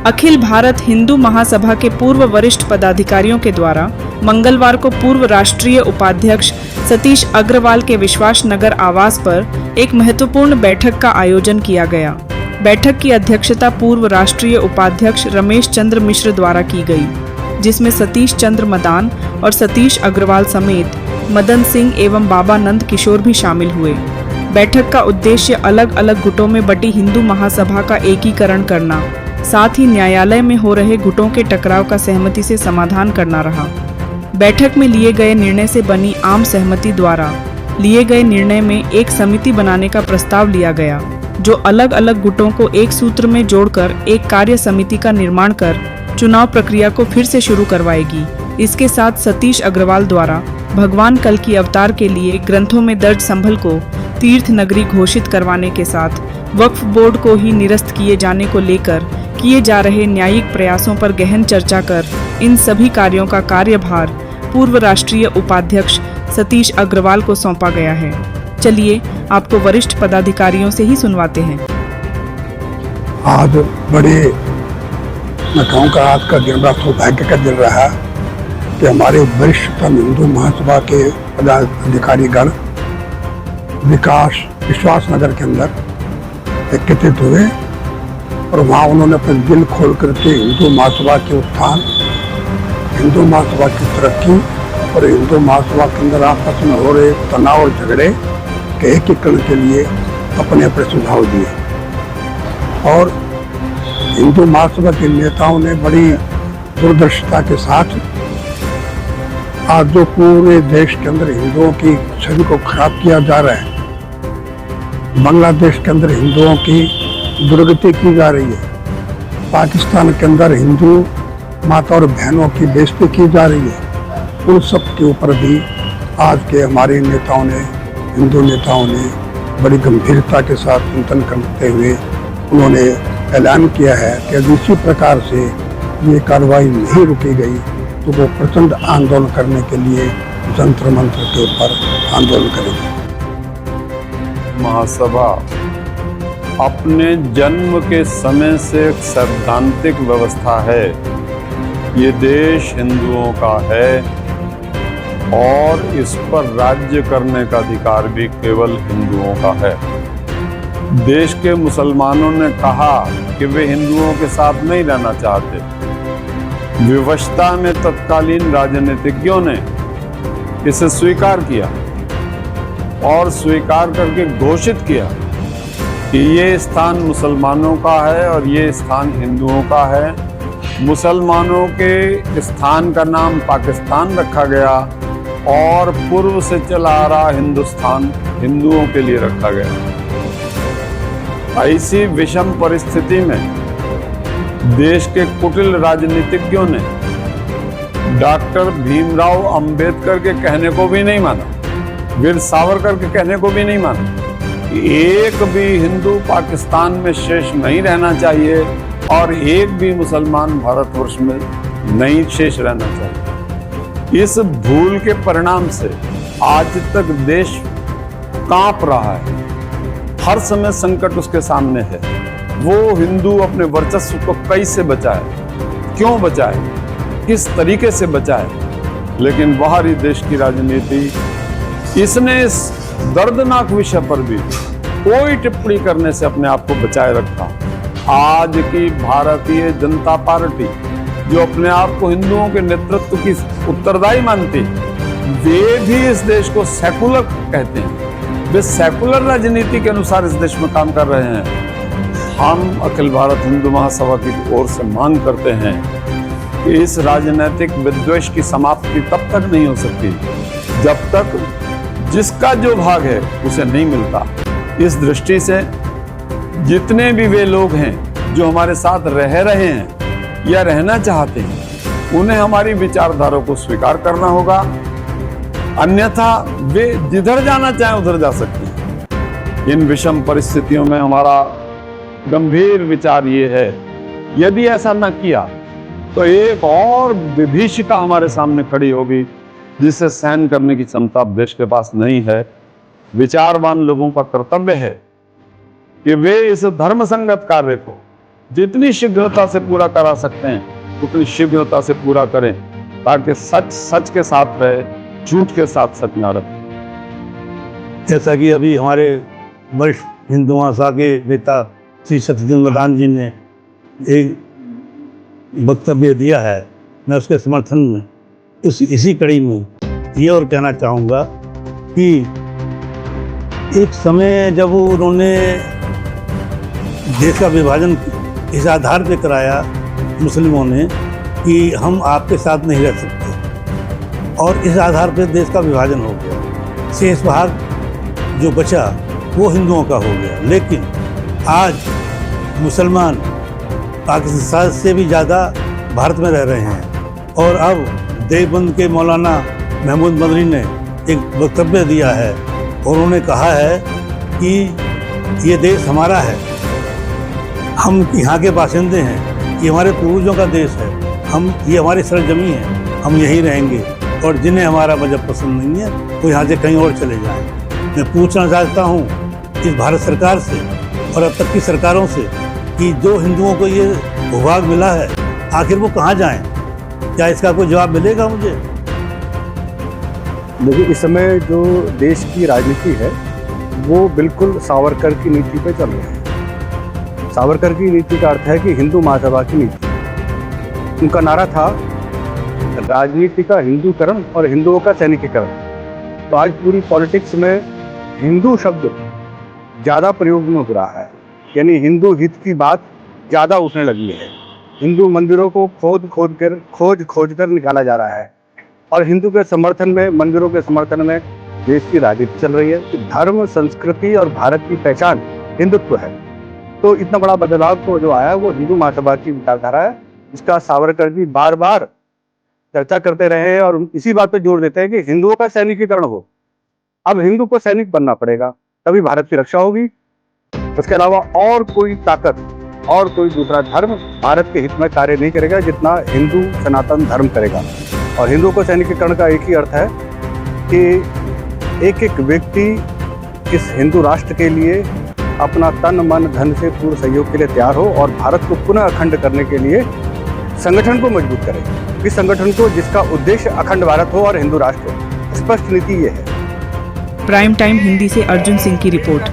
अखिल भारत हिंदू महासभा के पूर्व वरिष्ठ पदाधिकारियों के द्वारा मंगलवार को पूर्व राष्ट्रीय उपाध्यक्ष सतीश अग्रवाल के विश्वास नगर आवास पर एक महत्वपूर्ण बैठक का आयोजन किया गया। बैठक की अध्यक्षता पूर्व राष्ट्रीय उपाध्यक्ष रमेश चंद्र मिश्र द्वारा की गई, जिसमें सतीश चंद्र मदान और सतीश अग्रवाल समेत मदन सिंह एवं बाबा नंद किशोर भी शामिल हुए। बैठक का उद्देश्य अलग अलग गुटों में बटी हिंदू महासभा का एकीकरण करना, साथ ही न्यायालय में हो रहे गुटों के टकराव का सहमति से समाधान करना रहा। बैठक में लिए गए निर्णय से बनी आम सहमति द्वारा लिए गए निर्णय में एक समिति बनाने का प्रस्ताव लिया गया, जो अलग अलग गुटों को एक सूत्र में जोड़कर एक कार्य समिति का निर्माण कर चुनाव प्रक्रिया को फिर से शुरू करवाएगी। इसके साथ सतीश अग्रवाल द्वारा भगवान कल की अवतार के लिए ग्रंथों में दर्ज संभल को तीर्थ नगरी घोषित करवाने के साथ वक्फ बोर्ड को ही निरस्त किए जाने को लेकर किए जा रहे न्यायिक प्रयासों पर गहन चर्चा कर इन सभी कार्यों का कार्यभार पूर्व राष्ट्रीय उपाध्यक्ष सतीश अग्रवाल को सौंपा गया है। चलिए आपको वरिष्ठ पदाधिकारियों से ही सुनवाते हैं। आज बड़े मैं कहूँगा आज का दिन बड़ा सौभाग्य का दिन रहा कि हमारे वरिष्ठतम हिंदू महासभा के पदाधिकारीगण विश्वास नगर के अंदर एकत्रित हुए और वहाँ उन्होंने अपने दिल खोल करके हिंदू महासभा के उत्थान, हिंदू महासभा की तरक्की और हिंदू महासभा के अंदर आपस में हो रहे तनाव और झगड़े के एकीकरण के लिए अपने अपने सुझाव दिए। और हिंदू महासभा के नेताओं ने बड़ी दूरदर्शिता के साथ आज जो पूरे देश के अंदर हिंदुओं की छवि को खराब किया जा रहा है, बांग्लादेश के अंदर हिंदुओं की दुर्गति की जा रही है, पाकिस्तान के अंदर हिंदू माता और बहनों की बेइज्जती की जा रही है, उन सब के ऊपर भी आज के हमारे नेताओं ने, हिंदू नेताओं ने बड़ी गंभीरता के साथ चिंतन करते हुए उन्होंने ऐलान किया है कि यदि इसी प्रकार से ये कार्रवाई नहीं रुकी गई तो वो प्रचंड आंदोलन करने के लिए जंतर मंत्र के ऊपर आंदोलन करेंगे। महासभा अपने जन्म के समय से एक सैद्धांतिक व्यवस्था है। ये देश हिंदुओं का है और इस पर राज्य करने का अधिकार भी केवल हिंदुओं का है। देश के मुसलमानों ने कहा कि वे हिंदुओं के साथ नहीं रहना चाहते। विवशता में तत्कालीन राजनीतिज्ञों ने इसे स्वीकार किया और स्वीकार करके घोषित किया कि ये स्थान मुसलमानों का है और ये स्थान हिंदुओं का है। मुसलमानों के स्थान का नाम पाकिस्तान रखा गया और पूर्व से चला आ रहा हिंदुस्तान हिंदुओं के लिए रखा गया। ऐसी विषम परिस्थिति में देश के कुटिल राजनीतिज्ञों ने डॉक्टर भीमराव अंबेडकर के कहने को भी नहीं माना, वीर सावरकर के कहने को भी नहीं माना कि एक भी हिंदू पाकिस्तान में शेष नहीं रहना चाहिए और एक भी मुसलमान भारतवर्ष में नहीं शेष रहना चाहिए। इस भूल के परिणाम से आज तक देश कांप रहा है, हर समय संकट उसके सामने है। वो हिंदू अपने वर्चस्व को कैसे बचाए, क्यों बचाए, किस तरीके से बचाए, लेकिन बाहरी देश की राजनीति इसने इस दर्दनाक विषय पर भी कोई टिप्पणी करने से अपने आप को बचाए रखा। आज की भारतीय जनता पार्टी जो अपने आप को हिंदुओं के नेतृत्व की उत्तरदायी मानती, वे भी इस देश को सेकुलर कहते हैं। वे सेकुलर राजनीति के अनुसार इस देश में काम कर रहे हैं। हम अखिल भारत हिंदू महासभा की ओर से मांग करते हैं कि इस राजनीतिक विद्वेष की समाप्ति तब तक नहीं हो सकती जब तक जिसका जो भाग है उसे नहीं मिलता। इस दृष्टि से जितने भी वे लोग हैं जो हमारे साथ रह रहे हैं या रहना चाहते हैं, उन्हें हमारी विचारधारा को स्वीकार करना होगा, अन्यथा वे जिधर जाना चाहें उधर जा सकते हैं। इन विषम परिस्थितियों में हमारा गंभीर विचार ये है, यदि ऐसा न किया तो एक और विभीषिका हमारे सामने खड़ी होगी जिसे सहन करने की क्षमता देश के पास नहीं है। विचारवान लोगों का कर्तव्य है कि वे इस धर्म संगत कार्य को जितनी शीघ्रता से पूरा करा सकते हैं उतनी शीघ्रता से पूरा करें, ताकि सच सच के साथ रहे, झूठ के साथ सच ना रहे। जैसा कि अभी हमारे वरिष्ठ हिंदू महासभा के नेता श्री सत्यदेव प्रधान जी ने एक वक्तव्य दिया है, मैं उसके समर्थन में इसी कड़ी में ये और कहना चाहूँगा कि एक समय जब उन्होंने देश का विभाजन इस आधार पे कराया मुस्लिमों ने कि हम आपके साथ नहीं रह सकते, और इस आधार पे देश का विभाजन हो गया। शेष भाग जो बचा वो हिंदुओं का हो गया। लेकिन आज मुसलमान पाकिस्तान से भी ज़्यादा भारत में रह रहे हैं, और अब देवबंद के मौलाना महमूद मदनी ने एक वक्तव्य दिया है और उन्होंने कहा है कि ये देश हमारा है, हम यहाँ के बाशिंदे हैं, ये हमारे पूर्वजों का देश है, ये हमारी सरजमी है, हम यहीं रहेंगे, और जिन्हें हमारा मजहब पसंद नहीं है वो यहाँ से कहीं और चले जाएं। मैं पूछना चाहता हूँ इस भारत सरकार से और अब तक की सरकारों से कि जो हिंदुओं को ये भूभाग मिला है आखिर वो कहाँ जाएं? क्या इसका कोई जवाब मिलेगा मुझे? देखिए, इस समय जो देश की राजनीति है वो बिल्कुल सावरकर की नीति पे चल रही है। सावरकर की नीति का अर्थ है कि हिंदू महासभा की नीति। उनका नारा था राजनीति का हिंदूकरण और हिंदुओं का सैनिकीकरण। तो आज पूरी पॉलिटिक्स में हिंदू शब्द ज़्यादा प्रयोग में हो रहा है, यानी हिंदू हित की बात ज़्यादा उठने लगी है। हिंदू मंदिरों को खोज कर निकाला जा रहा है, और हिंदू के समर्थन में, मंदिरों के समर्थन में देश की राजनीति चल रही है। धर्म, संस्कृति और भारत की पहचान हिंदुत्व है। तो इतना बड़ा बदलाव तो जो आया वो हिंदू महासभा की विचारधारा है, जिसका सावरकर जी बार बार चर्चा करते रहे हैं, और इसी बात पर जोर देते हैं कि हिंदुओं का सैनिकीकरण हो। अब हिंदू को सैनिक बनना पड़ेगा, तभी भारत की रक्षा होगी। उसके अलावा और कोई ताकत और कोई दूसरा धर्म भारत के हित में कार्य नहीं करेगा जितना हिंदू सनातन धर्म करेगा। और हिंदुओं को सैनिकीकरण का एक ही अर्थ है कि एक एक व्यक्ति इस हिंदू राष्ट्र के लिए अपना तन मन धन से पूर्ण सहयोग के लिए तैयार हो, और भारत को पुनः अखंड करने के लिए संगठन को मजबूत करे। इस संगठन को जिसका उद्देश्य अखंड भारत हो और हिंदू राष्ट्र हो। स्पष्ट नीति ये है। प्राइम टाइम हिंदी से अर्जुन सिंह की रिपोर्ट।